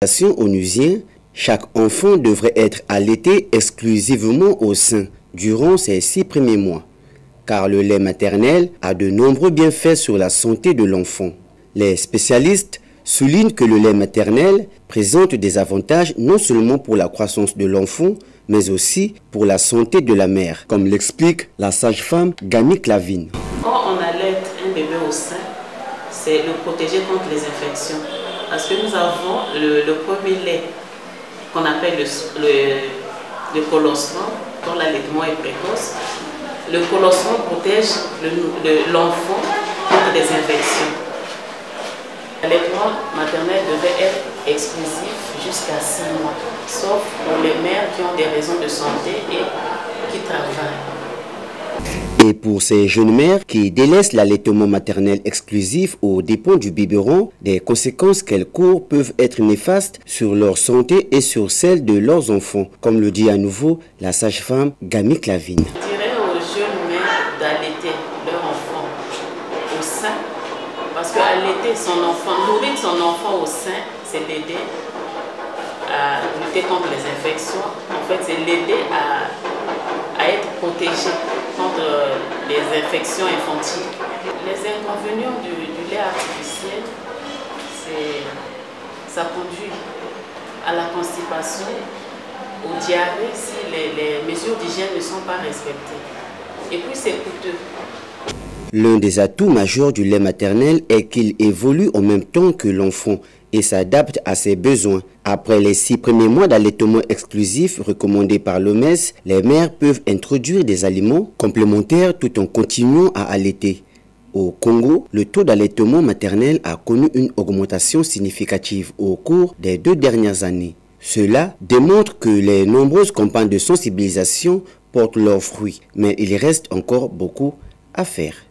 Onusien, chaque enfant devrait être allaité exclusivement au sein durant ses 6 premiers mois, car le lait maternel a de nombreux bienfaits sur la santé de l'enfant. Les spécialistes soulignent que le lait maternel présente des avantages non seulement pour la croissance de l'enfant, mais aussi pour la santé de la mère, comme l'explique la sage-femme Gamik Lavine. Quand on allaite un bébé au sein, c'est le protéger contre les infections. Parce que nous avons le premier lait qu'on appelle le colostrum, dont l'allaitement est précoce. Le colostrum protège l'enfant contre des infections. L'allaitement maternel devait être exclusif jusqu'à 6 mois, sauf pour les mères qui ont des raisons de santé et qui travaillent. Et pour ces jeunes mères qui délaissent l'allaitement maternel exclusif aux dépens du biberon, les conséquences qu'elles courent peuvent être néfastes sur leur santé et sur celle de leurs enfants, comme le dit à nouveau la sage-femme Gamik Lavine. Je dirais aux jeunes mères d'allaiter leur enfant au sein, parce qu'allaiter son enfant, nourrir son enfant au sein, c'est l'aider à lutter contre les infections. En fait, c'est l'aider à être protégé contre les infections infantiles. Les inconvénients du lait artificiel, ça conduit à la constipation, aux diarrhées si les mesures d'hygiène ne sont pas respectées. Et puis c'est coûteux. L'un des atouts majeurs du lait maternel est qu'il évolue en même temps que l'enfant et s'adapte à ses besoins. Après les 6 premiers mois d'allaitement exclusif recommandés par l'OMS, les mères peuvent introduire des aliments complémentaires tout en continuant à allaiter. Au Congo, le taux d'allaitement maternel a connu une augmentation significative au cours des 2 dernières années. Cela démontre que les nombreuses campagnes de sensibilisation portent leurs fruits, mais il reste encore beaucoup à faire.